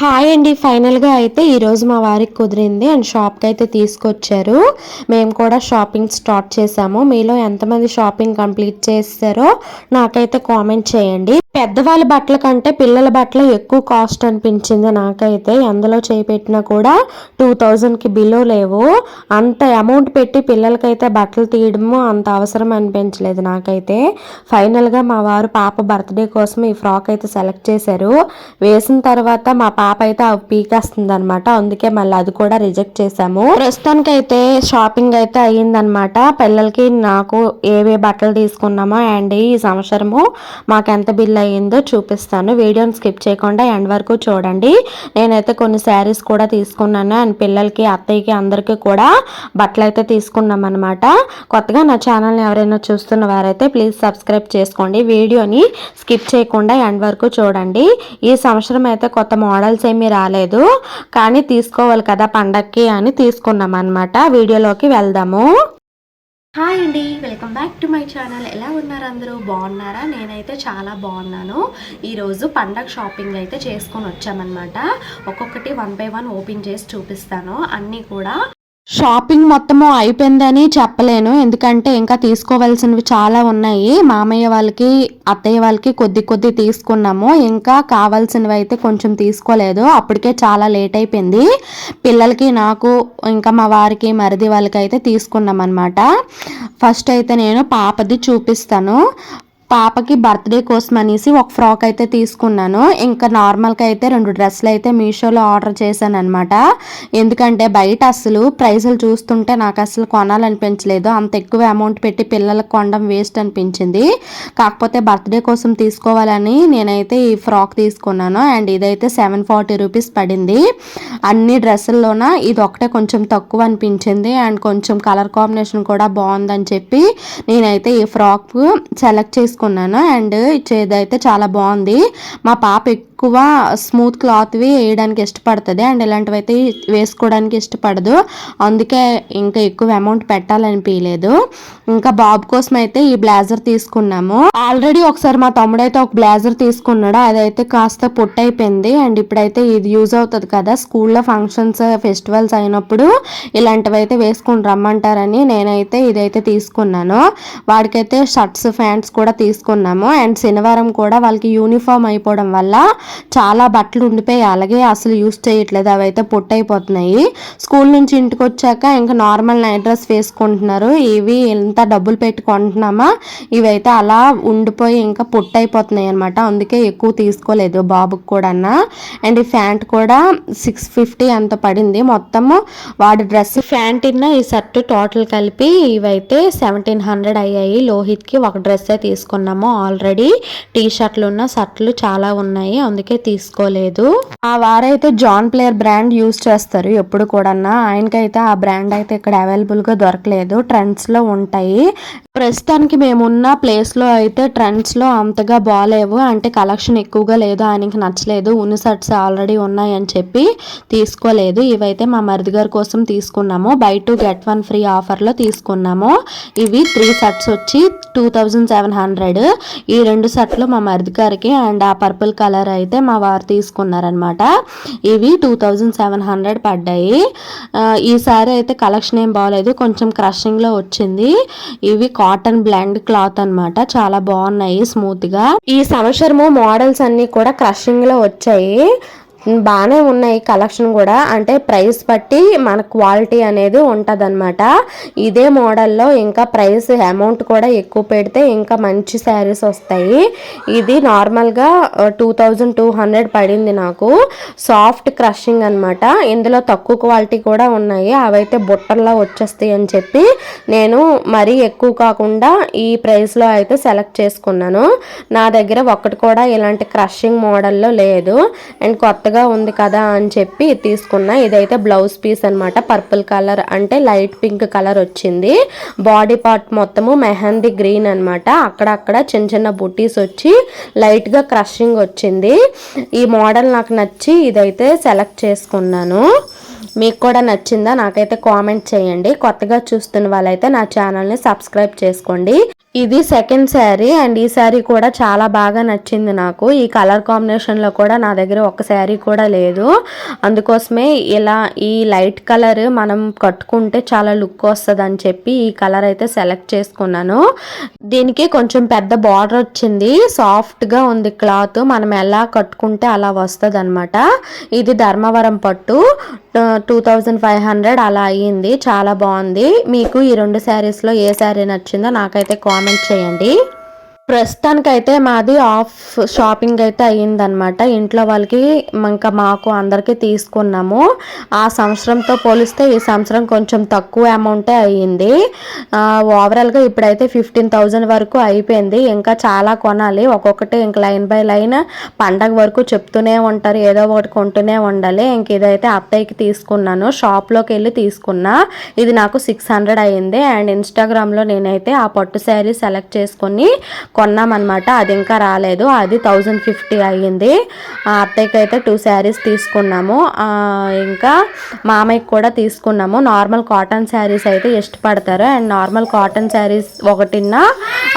Hi అండి. ఫైనల్గా అయితే ఈరోజు మా వారికి కుదిరింది అండ్ షాప్కి అయితే తీసుకొచ్చారు. మేము కూడా షాపింగ్ స్టార్ట్ చేసాము. మీలో ఎంతమంది షాపింగ్ కంప్లీట్ చేస్తారో నాకైతే కామెంట్ చేయండి. పెద్దవాళ్ళ బట్టల కంటే పిల్లల బట్టలు ఎక్కువ కాస్ట్ అనిపించింది నాకైతే. ఎందులో చేపెట్టినా కూడా 2000కి బిలో లేవు. అంత అమౌంట్ పెట్టి పిల్లలకైతే బట్టలు తీయడము అంత అవసరం అనిపించలేదు నాకైతే. ఫైనల్గా మా వారు పాప బర్త్డే కోసం ఈ ఫ్రాక్ అయితే సెలెక్ట్ చేశారు. వేసిన తర్వాత మా పాప అయితే అవి పీకేస్తుంది అనమాట. అందుకే మళ్ళీ అది కూడా రిజెక్ట్ చేసాము. ప్రస్తుతానికి అయితే షాపింగ్ అయితే అయ్యిందనమాట. పిల్లలకి నాకు ఏవే బట్టలు తీసుకున్నామో అండ్ ఈ సంవత్సరము మాకు ఎంత బిల్ అయ్యిందో చూపిస్తాను. వీడియోని స్కిప్ చేయకుండా ఎండ్ వరకు చూడండి. నేనైతే కొన్ని శారీస్ కూడా తీసుకున్నాను అండ్ పిల్లలకి అత్తయ్యకి అందరికీ కూడా బట్టలు అయితే తీసుకున్నాం అనమాట. కొత్తగా నా ఛానల్ని ఎవరైనా చూస్తున్న వారైతే ప్లీజ్ సబ్స్క్రైబ్ చేసుకోండి. వీడియోని స్కిప్ చేయకుండా ఎండ్ వరకు చూడండి. ఈ సంవత్సరం అయితే కొత్త మోడల్స్ ఏమీ రాలేదు, కానీ తీసుకోవాలి కదా పండక్కి అని తీసుకున్నాం అనమాట. వీడియోలోకి వెళ్దాము. హాయ్ అండి, welcome back to my channel. ఎలా ఉన్నారు అందరూ? బాగున్నారా? నేనైతే చాలా బాగున్నాను. ఈరోజు పండగ షాపింగ్ అయితే చేసుకొని వచ్చామన్నమాట. ఒక్కొక్కటి 1 by 1 ఓపెన్ చేసి చూపిస్తాను. అన్నీ కూడా షాపింగ్ మొత్తము అయిపోయిందని చెప్పలేను, ఎందుకంటే ఇంకా తీసుకోవాల్సినవి చాలా ఉన్నాయి. మామయ్య వాళ్ళకి అత్తయ్య వాళ్ళకి కొద్ది తీసుకున్నాము. ఇంకా కావాల్సినవి అయితే కొంచెం తీసుకోలేదు. అప్పటికే చాలా లేట్ అయిపోయింది. పిల్లలకి నాకు ఇంకా మా వారికి మరిది వాళ్ళకి అయితే తీసుకున్నాం అనమాట. ఫస్ట్ అయితే నేను పాపది చూపిస్తాను. పాపకి బర్త్డే కోసం అనేసి ఒక ఫ్రాక్ అయితే తీసుకున్నాను. ఇంకా నార్మల్గా అయితే 2 డ్రెస్సులు అయితే మీషోలో ఆర్డర్ చేశాను అనమాట. ఎందుకంటే బయట అసలు ప్రైజులు చూస్తుంటే నాకు అసలు కొనాలనిపించలేదు. అంత ఎక్కువ అమౌంట్ పెట్టి పిల్లలకు కొనడం వేస్ట్ అనిపించింది. కాకపోతే బర్త్డే కోసం తీసుకోవాలని నేనైతే ఈ ఫ్రాక్ తీసుకున్నాను అండ్ ఇదైతే 740 రూపీస్ పడింది. అన్ని డ్రెస్సుల్లోన ఇది ఒకటే కొంచెం తక్కువ అనిపించింది అండ్ కొంచెం కలర్ కాంబినేషన్ కూడా బాగుందని చెప్పి నేనైతే ఈ ఫ్రాక్ సెలెక్ట్ చేసుకున్నాను. అండ్ ఇచ్చేదైతే చాలా బాగుంది. మా పాప ఎక్కువ స్మూత్ క్లాత్వి వేయడానికి ఇష్టపడుతుంది అండ్ ఇలాంటివి అయితే వేసుకోవడానికి ఇష్టపడదు. అందుకే ఇంకా ఎక్కువ అమౌంట్ పెట్టాలనిపించలేదు. ఇంకా బాబు కోసం అయితే ఈ బ్లేజర్ తీసుకున్నాము. ఆల్రెడీ ఒకసారి మా తమ్ముడు అయితే ఒక బ్లేజర్ తీసుకున్నాడు. అదైతే కాస్త పొట్టు అయిపోయింది అండ్ ఇప్పుడైతే ఇది యూజ్ అవుతుంది కదా స్కూల్లో ఫంక్షన్స్ ఫెస్టివల్స్ అయినప్పుడు ఇలాంటివి అయితే వేసుకుని రమ్మంటారని నేనైతే ఇదైతే తీసుకున్నాను. వాడికైతే షర్ట్స్ ప్యాంట్స్ కూడా తీసుకున్నాము అండ్ శనివారం కూడా వాళ్ళకి యూనిఫామ్ అయిపోవడం వల్ల చాలా బట్టలు ఉండిపోయి అలాగే అసలు యూజ్ చేయట్లేదు. అవైతే పొట్టు అయిపోతున్నాయి. స్కూల్ నుంచి ఇంటికి వచ్చాక ఇంకా నార్మల్ నైట్ డ్రెస్ వేసుకుంటున్నారు. ఇవి ఎంత డబ్బులు పెట్టి కొంటున్నామా, ఇవైతే అలా ఉండిపోయి ఇంకా పొట్టు అయిపోతున్నాయి అనమాట. అందుకే ఎక్కువ తీసుకోలేదు బాబుకి కూడా. అండ్ ఈ ప్యాంట్ కూడా 650 అంత పడింది. మొత్తము వాడి డ్రెస్ ప్యాంట్ ఈ షర్ట్ టోటల్ కలిపి ఇవైతే 1700 అయ్యాయి. లోహిత్కి ఒక డ్రెస్సే తీసుకున్నాము. ఆల్రెడీ టీ షర్ట్లు ఉన్న షర్ట్లు చాలా ఉన్నాయి, అందుకే తీసుకోలేదు. ఆ వారైతే జాన్ ప్లేయర్ బ్రాండ్ యూజ్ చేస్తారు ఎప్పుడు కూడా. ఆయనకైతే ఆ బ్రాండ్ అయితే ఇక్కడ అవైలబుల్ గా దొరకలేదు. ట్రెండ్స్ లో ఉంటాయి. ప్రస్తుతానికి మేమున్న ప్లేస్ లో అయితే ట్రెండ్స్ లో అంతగా బాగాలేవు, అంటే కలెక్షన్ ఎక్కువగా లేదు. ఆయనకి నచ్చలేదు. ఉన్ని షర్ట్స్ ఆల్రెడీ ఉన్నాయని చెప్పి తీసుకోలేదు. ఇవైతే మా మరిది గారి కోసం తీసుకున్నాము. బై 2 get 1 ఫ్రీ ఆఫర్ లో తీసుకున్నాము. ఇవి 3 షర్ట్స్ వచ్చి 2700. ఈ 2 షర్ట్లు మా మరిది గారికి అండ్ ఆ పర్పుల్ కలర్ అయితే మా వారు తీసుకున్నారనమాట. ఇవి 2700 పడ్డాయి. ఈసారి అయితే కలెక్షన్ ఏం బాగలేదు, కొంచెం క్రషింగ్ లో వచ్చింది. ఇవి కాటన్ బ్లెండ్ క్లాత్ అనమాట. చాలా బాగున్నాయి స్మూత్ గా. ఈ సంవత్సరము మోడల్స్ అన్ని కూడా క్రషింగ్ లో వచ్చాయి. బాగానే ఉన్నాయి కలెక్షన్ కూడా. అంటే ప్రైస్ బట్టి మన క్వాలిటీ అనేది ఉంటుంది అనమాట. ఇదే మోడల్లో ఇంకా ప్రైస్ అమౌంట్ కూడా ఎక్కువ పెడితే ఇంకా మంచి శారీస్ వస్తాయి. ఇది నార్మల్గా 2200 పడింది నాకు. సాఫ్ట్ క్రషింగ్ అనమాట. ఇందులో తక్కువ క్వాలిటీ కూడా ఉన్నాయి. అవైతే బుట్టల్లో వచ్చేస్తాయి అని చెప్పి నేను మరీ ఎక్కువ కాకుండా ఈ ప్రైస్లో అయితే సెలెక్ట్ చేసుకున్నాను. నా దగ్గర ఒక్కటి కూడా ఇలాంటి క్రషింగ్ మోడల్లో లేదు అండ్ కొత్తగా ఉంది కదా అని చెప్పి తీసుకున్నా. ఇదైతే బ్లౌజ్ పీస్ అనమాట. పర్పుల్ కలర్ అంటే లైట్ పింక్ కలర్ వచ్చింది. బాడీ పార్ట్ మొత్తము మెహందీ గ్రీన్ అనమాట. అక్కడక్కడ చిన్న బుటీస్ వచ్చి లైట్ గా క్రషింగ్ వచ్చింది. ఈ మోడల్ నాకు నచ్చి ఇదైతే సెలెక్ట్ చేసుకున్నాను. మీకు కూడా నచ్చిందా నాకైతే కామెంట్ చేయండి. కొత్తగా చూస్తున్న వాళ్ళైతే నా ఛానల్ని సబ్స్క్రైబ్ చేసుకోండి. ఇది సెకండ్ శారీ అండ్ ఈ శారీ కూడా చాలా బాగా నచ్చింది నాకు. ఈ కలర్ కాంబినేషన్లో కూడా నా దగ్గర ఒక శారీ కూడా లేదు. అందుకోసమే ఇలా ఈ లైట్ కలర్ మనం కట్టుకుంటే చాలా లుక్ వస్తుంది అని చెప్పి ఈ కలర్ అయితే సెలెక్ట్ చేసుకున్నాను. దీనికి కొంచెం పెద్ద బార్డర్ వచ్చింది, సాఫ్ట్గా ఉంది క్లాత్, మనం ఎలా కట్టుకుంటే అలా వస్తుంది అనమాట. ఇది ధర్మవరం పట్టు 2500 అలా అయ్యింది. చాలా బాగుంది. మీకు ఈ 2 శారీస్లో ఏ శారీ నచ్చిందో నాకైతే కామెంట్ చేయండి. ప్రస్తుతానికైతే మాది ఆఫ్ షాపింగ్ అయితే అయ్యిందనమాట. ఇంట్లో వాళ్ళకి ఇంకా మాకు అందరికీ తీసుకున్నాము. ఆ సంవత్సరంతో పోలిస్తే ఈ సంవత్సరం కొంచెం తక్కువ అమౌంటే అయ్యింది. ఓవరాల్గా ఇప్పుడైతే 15,000 వరకు అయిపోయింది. ఇంకా చాలా కొనాలి. ఒక్కొక్కటి ఇంక లైన్ బై లైన్ పండగ వరకు చెప్తూనే ఉంటారు, ఏదో ఒకటి కొంటూనే ఉండాలి. ఇంక ఇదైతే అత్తయ్యకి తీసుకున్నాను, షాప్లోకి వెళ్ళి తీసుకున్నా. ఇది నాకు 600 అయ్యింది. అండ్ ఇన్స్టాగ్రామ్లో నేనైతే ఆ పట్టు శారీ సెలెక్ట్ చేసుకొని కొన్నామన్నమాట. అది ఇంకా రాలేదు, అది 1050 అయ్యింది. అత్తయ్యకి అయితే 2 శారీస్ తీసుకున్నాము. ఇంకా మామయ్యకి కూడా తీసుకున్నాము. నార్మల్ కాటన్ శారీస్ అయితే ఇష్టపడతారు. అండ్ నార్మల్ కాటన్ శారీస్ ఒకటిన్నా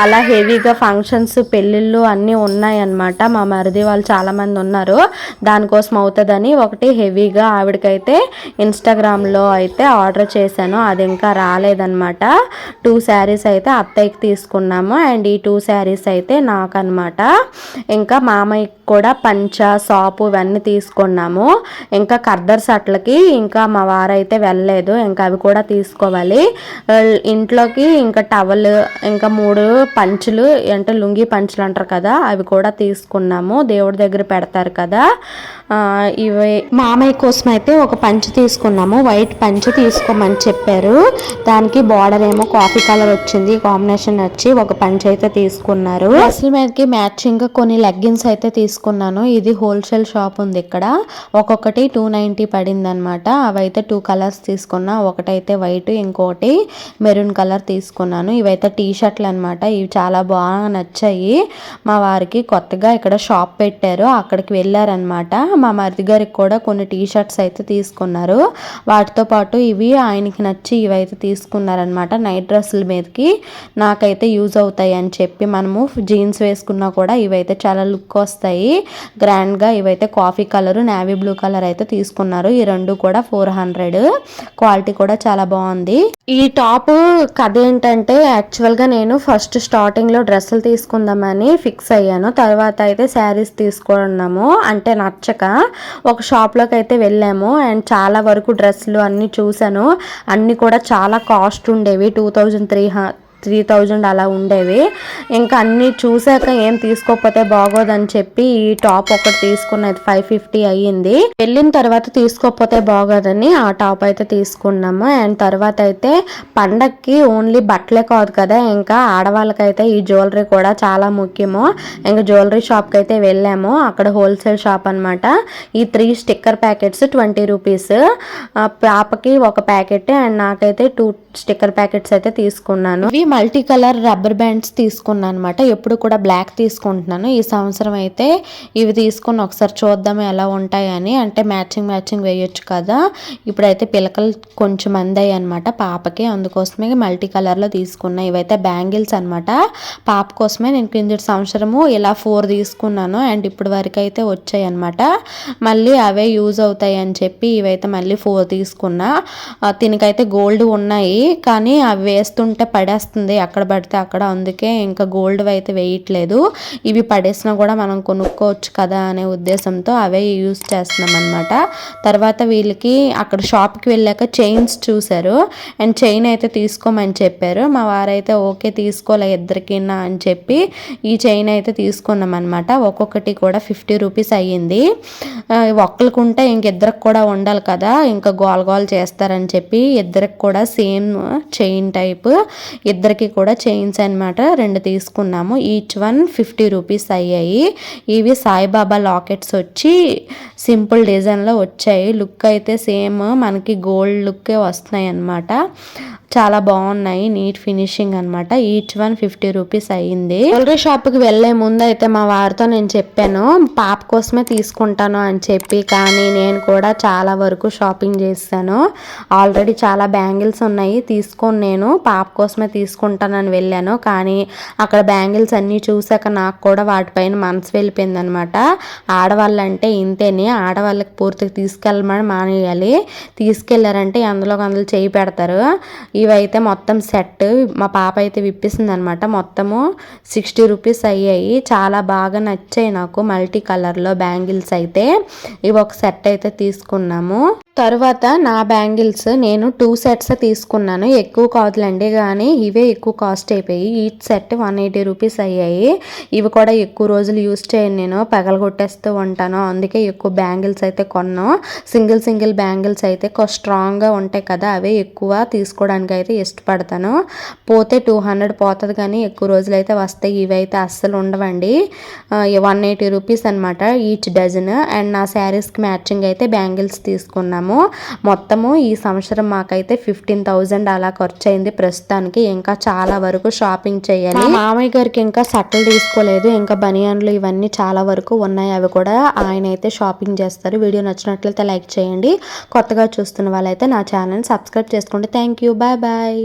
అలా హెవీగా ఫంక్షన్స్ పెళ్ళిళ్ళు అన్నీ ఉన్నాయన్నమాట. మా మరిది వాళ్ళు చాలామంది ఉన్నారు, దానికోసం అవుతుందని ఒకటి హెవీగా ఆవిడకైతే ఇన్స్టాగ్రామ్లో అయితే ఆర్డర్ చేశాను. అది ఇంకా రాలేదన్నమాట. 2 శారీస్ అయితే అత్తయ్యకి తీసుకున్నాము. అండ్ ఈ 2 శారీస్ అయితే నాకన్నమాట. ఇంకా మామయ్యకి కూడా పంచ సాపు ఇవన్నీ తీసుకున్నాము. ఇంకా ఖద్దర్స్ అట్లకి ఇంకా మా వారైతే వెళ్ళలేదు, ఇంకా అవి కూడా తీసుకోవాలి. ఇంట్లోకి ఇంకా టవల్, ఇంకా 3 పంచులు అంటే లుంగి పంచులు అంటారు కదా, అవి కూడా తీసుకున్నాము. దేవుడి దగ్గర పెడతారు కదా, ఇవి మామయ్య కోసం అయితే ఒక పంచు తీసుకున్నాము. వైట్ పంచు తీసుకోమని చెప్పారు. దానికి బార్డర్ ఏమో కాఫీ కలర్ వచ్చింది, కాంబినేషన్ వచ్చి ఒక పంచు అయితే తీసుకున్నారు. డ్రెస్ల మీదకి మ్యాచింగ్ కొన్ని లెగ్గిన్స్ అయితే తీసుకున్నాను. ఇది హోల్సేల్ షాప్ ఉంది ఇక్కడ. ఒక్కొక్కటి 290 పడింది అనమాట. అవైతే 2 కలర్స్ తీసుకున్నా. ఒకటైతే వైట్, ఇంకోటి మెరూన్ కలర్ తీసుకున్నాను. ఇవైతే టీ షర్ట్లు అనమాట. ఇవి చాలా బాగా నచ్చాయి. మా వారికి కొత్తగా ఇక్కడ షాప్ పెట్టారు, అక్కడికి వెళ్ళారనమాట. మా మరిది గారికి కూడా కొన్ని టీ షర్ట్స్ అయితే తీసుకున్నారు. వాటితో పాటు ఇవి ఆయనకి నచ్చి ఇవైతే తీసుకున్నారనమాట. నైట్ డ్రెస్సుల మీదకి నాకైతే యూజ్ అవుతాయి అని చెప్పి, మనము జీన్స్ వేసుకున్నా కూడా ఇవైతే చాలా లుక్ వస్తాయి గ్రాండ్గా. ఇవైతే coffee colour, navy blue colour అయితే తీసుకున్నారు. ఈ 2 కూడా 400. క్వాలిటీ కూడా చాలా బాగుంది. ఈ టాప్ కథ ఏంటంటే, యాక్చువల్గా నేను ఫస్ట్ స్టార్టింగ్లో డ్రెస్సులు తీసుకుందామని ఫిక్స్ అయ్యాను. తర్వాత అయితే శారీస్ తీసుకున్నాము. అంటే నచ్చక ఒక షాప్లోకి అయితే వెళ్ళాము. అండ్ చాలా వరకు డ్రెస్సులు అన్నీ చూశాను. అన్నీ కూడా చాలా కాస్ట్ ఉండేవి, 2300 అలా ఉండేవి. ఇంకా అన్నీ చూసాక ఏం తీసుకోకపోతే బాగోదని చెప్పి ఈ టాప్ ఒకటి తీసుకున్నది 550 అయ్యింది. వెళ్ళిన తర్వాత తీసుకోకపోతే బాగోదని ఆ టాప్ అయితే తీసుకున్నాము. అండ్ తర్వాత అయితే పండక్కి ఓన్లీ బట్టలే కాదు కదా, ఇంకా ఆడవాళ్ళకైతే ఈ జ్యువెలరీ కూడా చాలా ముఖ్యము. ఇంకా జ్యువెలరీ షాప్కి అయితే వెళ్ళాము. అక్కడ హోల్సేల్ షాప్ అనమాట. ఈ 3 స్టిక్కర్ ప్యాకెట్స్ 20 రూపీస్. పాపకి ఒక ప్యాకెట్ అండ్ నాకైతే 2 స్టిక్కర్ ప్యాకెట్స్ అయితే తీసుకున్నాను. ఇవి మల్టీ కలర్ రబ్బర్ బ్యాండ్స్ తీసుకున్నాను అనమాట. ఎప్పుడు కూడా బ్లాక్ తీసుకుంటున్నాను. ఈ సంవత్సరం అయితే ఇవి తీసుకుని ఒకసారి చూద్దాం ఎలా ఉంటాయని. అంటే మ్యాచింగ్ వేయొచ్చు కదా. ఇప్పుడైతే పిలకలు కొంచెం అందాయి అనమాట పాపకి, అందుకోసమే మల్టీ కలర్లో తీసుకున్నా. ఇవైతే బ్యాంగిల్స్ అనమాట. పాప కోసమే నేను కిందటి సంవత్సరము ఇలా 4 తీసుకున్నాను. అండ్ ఇప్పుడు వరకు అయితే వచ్చాయి అనమాట. మళ్ళీ అవే యూజ్ అవుతాయి అని చెప్పి ఇవైతే మళ్ళీ 4 తీసుకున్నా. దీనికైతే గోల్డ్ ఉన్నాయి, కానీ అవి వేస్తుంటే పడేస్తుంది ఎక్కడ పడితే అక్కడ. అందుకే ఇంకా గోల్డ్ అయితే వేయట్లేదు. ఇవి పడేసినా కూడా మనం కొనుక్కోవచ్చు కదా అనే ఉద్దేశంతో అవే యూజ్ చేస్తున్నాం అనమాట. తర్వాత వీళ్ళకి అక్కడ షాప్కి వెళ్ళాక చైన్స్ చూశారు. అండ్ చైన్ అయితే తీసుకోమని చెప్పారు. మా వారైతే ఓకే తీసుకోలే ఇద్దరికిన్నా అని చెప్పి ఈ చైన్ అయితే తీసుకున్నాం అనమాట. ఒక్కొక్కటి కూడా 50 రూపీస్ అయ్యింది. ఒక్కరికి ఉంటే ఇంకిద్దరికి కూడా ఉండాలి కదా, ఇంకా గోల్ చేస్తారని చెప్పి ఇద్దరికి కూడా సేమ్ చైన్ టైప్ ఇద్దరికి కూడా చైన్స్ అనమాట 2 తీసుకున్నాము. ఈచ్ 150 రూపీస్ అయ్యాయి. ఇవి సాయిబాబా లాకెట్స్ వచ్చి సింపుల్ డిజైన్లో వచ్చాయి. లుక్ అయితే సేమ్ మనకి గోల్డ్ లుక్కే వస్తున్నాయి అన్నమాట. చాలా బాగున్నాయి, నీట్ ఫినిషింగ్ అనమాట. ఈచ్ 150 రూపీస్ అయ్యింది. జ్యువెలరీ షాప్కి వెళ్ళే ముందు అయితే మా వారితో నేను చెప్పాను పాప కోసమే తీసుకుంటాను అని చెప్పి, కానీ నేను కూడా చాలా వరకు షాపింగ్ చేశాను. ఆల్రెడీ చాలా బ్యాంగిల్స్ ఉన్నాయి తీసుకొని నేను పాప కోసమే తీసుకున్నాను. తీసుకుంటానని వెళ్ళాను. కానీ అక్కడ బ్యాంగిల్స్ అన్నీ చూసాక నాకు కూడా వాటిపైన మనసు వెళ్ళిపోయింది అనమాట. ఆడవాళ్ళంటే ఇంతేనే, ఆడవాళ్ళకి పూర్తిగా తీసుకెళ్ళమని మానేయాలి. తీసుకెళ్లారంటే అందులో చేయి పెడతారు. ఇవైతే మొత్తం సెట్ మా పాప అయితే విప్పిస్తుంది అనమాట. మొత్తము 60 రూపీస్ అయ్యాయి. చాలా బాగా నచ్చాయి నాకు మల్టీ కలర్లో బ్యాంగిల్స్ అయితే. ఇవి ఒక సెట్ అయితే తీసుకున్నాము. తర్వాత నా బ్యాంగిల్స్ నేను 2 సెట్స్ తీసుకున్నాను. ఎక్కువ కాదులండి, కానీ ఇవే ఎక్కువ కాస్ట్ అయిపోయి ఈచ్ సెట్ 180 రూపీస్ అయ్యాయి. ఇవి కూడా ఎక్కువ రోజులు యూస్ చేయను, నేను పగలగొట్టేస్తూ ఉంటాను. అందుకే ఎక్కువ బ్యాంగిల్స్ అయితే కొన్నాను. సింగిల్ బ్యాంగిల్స్ అయితే స్ట్రాంగ్గా ఉంటాయి కదా, అవే ఎక్కువ తీసుకోవడానికి అయితే ఇష్టపడతాను. పోతే 200 పోతుంది కానీ ఎక్కువ రోజులు అయితే వస్తాయి. ఇవైతే అస్సలు ఉండవండి. 180 రూపీస్ అనమాట ఈచ్ డజన్. అండ్ నా శారీస్కి మ్యాచింగ్ అయితే బ్యాంగిల్స్ తీసుకున్నాము. మొత్తము ఈ సంవత్సరం మాకైతే 15,000 అలా ఖర్చు అయింది ప్రస్తుతానికి. ఇంకా చాలా వరకు షాపింగ్ చేయాలి. మా మామయ్య గారికి ఇంకా సట్టలు తీసుకోలేదు, ఇంకా బనియాన్లు ఇవన్నీ చాలా వరకు ఉన్నాయి. అవి కూడా ఆయన అయితే షాపింగ్ చేస్తారు. వీడియో నచ్చినట్లయితే లైక్ చేయండి. కొత్తగా చూస్తున్న వాళ్ళైతే నా ఛానల్ సబ్స్క్రైబ్ చేసుకోండి. Thank you, bye bye.